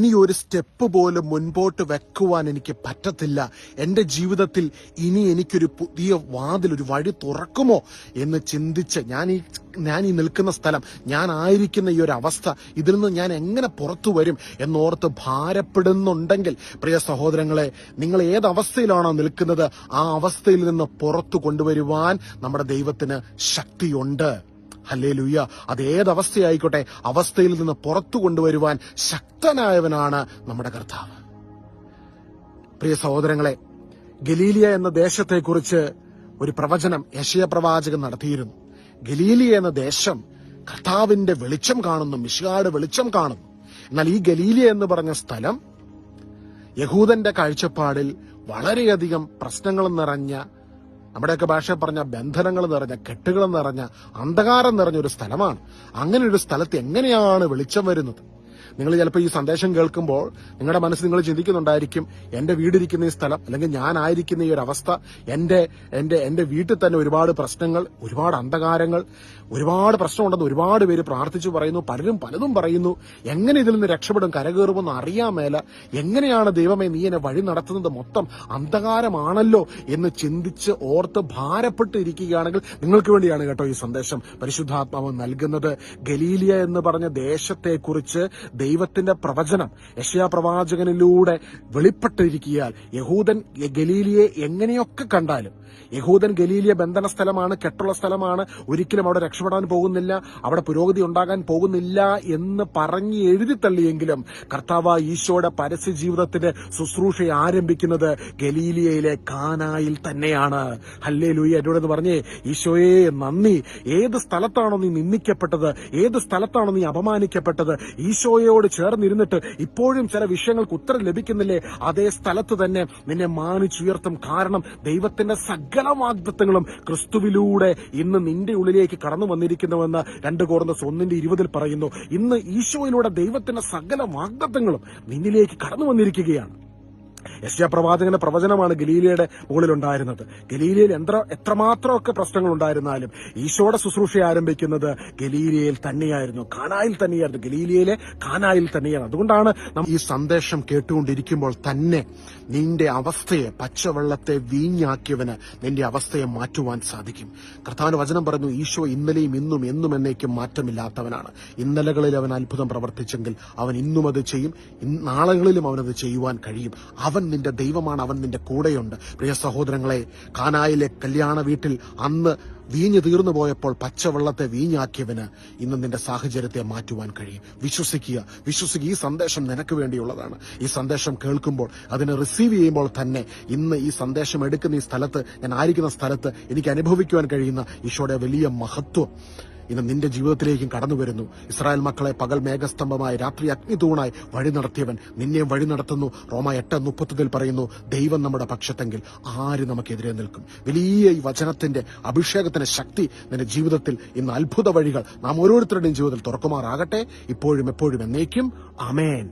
ഇനി ഒരു സ്റ്റെപ്പ് പോലും മുൻപോട്ട് വെക്കുവാൻ എനിക്ക് പറ്റത്തില്ല. എൻ്റെ ജീവിതത്തിൽ ഇനി എനിക്കൊരു പുതിയ വാതിൽ, ഒരു വഴി തുറക്കുമോ എന്ന് ചിന്തിച്ച് ഞാൻ ഈ നിൽക്കുന്ന സ്ഥലം, ഞാൻ ആയിരിക്കുന്ന ഈ ഒരു അവസ്ഥ, ഇതിൽ നിന്ന് ഞാൻ എങ്ങനെ പുറത്തു വരും എന്നോർത്ത് ഭാരപ്പെടുന്നുണ്ടെങ്കിൽ, പ്രിയ സഹോദരങ്ങളെ, നിങ്ങൾ ഏത് അവസ്ഥയിലാണോ നിൽക്കുന്നത് ആ അവസ്ഥയിൽ നിന്ന് പുറത്തു കൊണ്ടുവരുവാൻ നമ്മുടെ ദൈവത്തിന് ശക്തിയുണ്ട്. ഹല്ലേലൂയ. അത് ഏതവസ്ഥയായിക്കോട്ടെ, അവസ്ഥയിൽ നിന്ന് പുറത്തു കൊണ്ടുവരുവാൻ ശക്തനായവനാണ് നമ്മുടെ കർത്താവ്. പ്രിയ സഹോദരങ്ങളെ, ഗലീലിയ എന്ന ദേശത്തെക്കുറിച്ച് ഒരു പ്രവചനം യെശയ്യാ പ്രവാചകൻ നടത്തിയിരുന്നു. ഗലീലിയ എന്ന ദേശം കർത്താവിന്റെ വെളിച്ചം കാണുന്നു, മിശിഹായുടെ വെളിച്ചം കാണുന്നു. എന്നാൽ ഈ ഗലീലിയ എന്ന് പറഞ്ഞ സ്ഥലം യഹൂദന്റെ കാഴ്ചപ്പാടിൽ വളരെയധികം പ്രശ്നങ്ങൾ നിറഞ്ഞ, നമ്മുടെയൊക്കെ ഭാഷ പറഞ്ഞ ബന്ധനങ്ങൾ നിറഞ്ഞ, കെട്ടുകൾ നിറഞ്ഞ, അന്ധകാരം നിറഞ്ഞൊരു സ്ഥലമാണ്. അങ്ങനെ ഒരു സ്ഥലത്ത് എങ്ങനെയാണ് വെളിച്ചം വരുന്നത്? നിങ്ങൾ ചിലപ്പോൾ ഈ സന്ദേശം കേൾക്കുമ്പോൾ നിങ്ങളുടെ മനസ്സിൽ നിങ്ങൾ ചിന്തിക്കുന്നുണ്ടായിരിക്കും, എന്റെ വീടിരിക്കുന്ന ഈ സ്ഥലം, അല്ലെങ്കിൽ ഞാനായിരിക്കുന്ന ഈ ഒരു അവസ്ഥ, എന്റെ വീട്ടിൽ തന്നെ ഒരുപാട് പ്രശ്നങ്ങൾ, ഒരുപാട് അന്ധകാരങ്ങൾ, ഒരുപാട് പ്രശ്നമുണ്ടെന്ന് ഒരുപാട് പേര് പ്രാർത്ഥിച്ചു പറയുന്നു. പലരും പലതും പറയുന്നു. എങ്ങനെ ഇതിൽ നിന്ന് രക്ഷപ്പെടും, കരകയറുമെന്ന് അറിയാൻ മേല. എങ്ങനെയാണ് ദൈവമേ നീ എന്നെ വഴി നടത്തുന്നത്? മൊത്തം അന്ധകാരമാണല്ലോ എന്ന് ചിന്തിച്ച് ഓർത്ത് ഭാരപ്പെട്ടിരിക്കുകയാണെങ്കിൽ നിങ്ങൾക്ക് വേണ്ടിയാണ് കേട്ടോ ഈ സന്ദേശം പരിശുദ്ധാത്മാവ് നൽകുന്നത്. ഗലീലിയ എന്ന് പറഞ്ഞ ദേശത്തെക്കുറിച്ച് ദൈവത്തിന്റെ പ്രവചനം യെശയ്യാ പ്രവാചകനിലൂടെ വെളിപ്പെട്ടിരിക്കുകയാൽ യഹൂദൻ ഗലീലിയെ എങ്ങനെയൊക്കെ കണ്ടാലും, യഹൂദൻ ഗലീലിയ ബന്ധന സ്ഥലമാണ്, കെട്ടുള്ള സ്ഥലമാണ്, ഒരിക്കലും അവിടെ രക്ഷപ്പെടാൻ പോകുന്നില്ല, അവിടെ പുരോഗതി ഉണ്ടാകാൻ പോകുന്നില്ല എന്ന് പറഞ്ഞ് എഴുതിത്തള്ളിയെങ്കിലും കർത്താവ് ഈശോയുടെ പരസ്യ ജീവിതത്തിന്റെ ശുശ്രൂഷ ആരംഭിക്കുന്നത് ഗലീലിയയിലെ കാനായിൽ തന്നെയാണ്. ഹല്ലേലൂയ. എന്നോടെന്ന് പറഞ്ഞേ, ഈശോയെ നന്ദി. ഏത് സ്ഥലത്താണോ നീ നിന്ദിക്കപ്പെട്ടത്, ഏത് സ്ഥലത്താണോ നീ അപമാനിക്കപ്പെട്ടത്, ഈശോയോട് ചേർന്നിരുന്നിട്ട് ഇപ്പോഴും ചില വിഷയങ്ങൾക്ക് ഉത്തരം ലഭിക്കുന്നില്ലേ, അതേ സ്ഥലത്ത് തന്നെ നിന്നെ മാനിച്ചുയർത്തും. കാരണം ദൈവത്തിന്റെ സകല വാഗ്ദത്തങ്ങളും ക്രിസ്തുവിലൂടെ ഇന്ന് നിന്റെ ഉള്ളിലേക്ക് കടന്നു വന്നിരിക്കുന്നുവെന്ന് 2 കൊരിന്ത്യർ 1:20 പറയുന്നു. ഇന്ന് ഈശോയിലൂടെ ദൈവത്തിന്റെ സകല വാഗ്ദത്തങ്ങളും നിന്നിലേക്ക് കടന്നു വന്നിരിക്കുകയാണ്. യെശയ്യാ പ്രവാചകന്റെ പ്രവചനമാണ് ഗലീലയുടെ മുകളിലുണ്ടായിരുന്നത്. ഗലീലയിൽ എത്രമാത്രമൊക്കെ പ്രശ്നങ്ങൾ ഉണ്ടായിരുന്നാലും ഈശോയുടെ ശുശ്രൂഷ ആരംഭിക്കുന്നത് ഗലീലയിൽ തന്നെയായിരുന്നു, കാനായിൽ തന്നെയായിരുന്നു. ഗലീലയിലെ കാനായിൽ തന്നെയാണ്. അതുകൊണ്ടാണ് ഈ സന്ദേശം കേട്ടുകൊണ്ടിരിക്കുമ്പോൾ തന്നെ നിന്റെ അവസ്ഥയെ, പച്ചവെള്ളത്തെ വീഞ്ഞാക്കിയവന് നിന്റെ അവസ്ഥയെ മാറ്റുവാൻ സാധിക്കും. കർത്താവിന്റെ വചനം പറഞ്ഞു, ഈശോ ഇന്നലെയും ഇന്നും എന്നും എന്നേക്കും മാറ്റമില്ലാത്തവനാണ്. ഇന്നലകളിൽ അവൻ അത്ഭുതം പ്രവർത്തിച്ചെങ്കിൽ അവൻ ഇന്നും അത് ചെയ്യും, നാളുകളിലും അവനത് ചെയ്യുവാൻ കഴിയും. അവൻ നിന്റെ ദൈവമാണ്, അവൻ നിന്റെ കൂടെയുണ്ട്. പ്രിയ സഹോദരങ്ങളെ, കാനായിലെ കല്യാണ വീട്ടിൽ അന്ന് വീഞ്ഞ് തീർന്നു പോയപ്പോൾ പച്ചവെള്ളത്തെ വീഞ്ഞാക്കിയവന് ഇന്ന് നിന്റെ സാഹചര്യത്തെ മാറ്റുവാൻ കഴിയും. വിശ്വസിക്കുക. ഈ സന്ദേശം നിനക്ക് വേണ്ടിയുള്ളതാണ്. ഈ സന്ദേശം കേൾക്കുമ്പോൾ, അതിനെ റിസീവ് ചെയ്യുമ്പോൾ തന്നെ ഇന്ന് ഈ സന്ദേശം എടുക്കുന്ന ഈ സ്ഥലത്ത്, ഞാൻ ആയിരിക്കുന്ന സ്ഥലത്ത് എനിക്ക് അനുഭവിക്കുവാൻ കഴിയുന്ന ഈശോയുടെ വലിയ മഹത്വം ഇന്ന് നിന്റെ ജീവിതത്തിലേക്കും കടന്നു വരുന്നു. ഇസ്രായേൽ മക്കളെ പകൽ മേഘസ്തംഭമായി രാത്രി അഗ്നിതൂണായി വഴി നടത്തിയവൻ നിന്നെയും വഴി നടത്തുന്നു. റോമ 8:30 പറയുന്നു, ദൈവം നമ്മുടെ പക്ഷത്തെങ്കിൽ ആര് നമുക്കെതിരെ നിൽക്കും? വലിയ ഈ വചനത്തിന്റെ അഭിഷേകത്തിന്റെ ശക്തി നിന്റെ ജീവിതത്തിൽ ഇന്ന് അത്ഭുത വഴികൾ നാം ഓരോരുത്തരുടെയും ജീവിതത്തിൽ തുറക്കുമാറാകട്ടെ, ഇപ്പോഴും എപ്പോഴും എന്നേക്കും. ആമേൻ.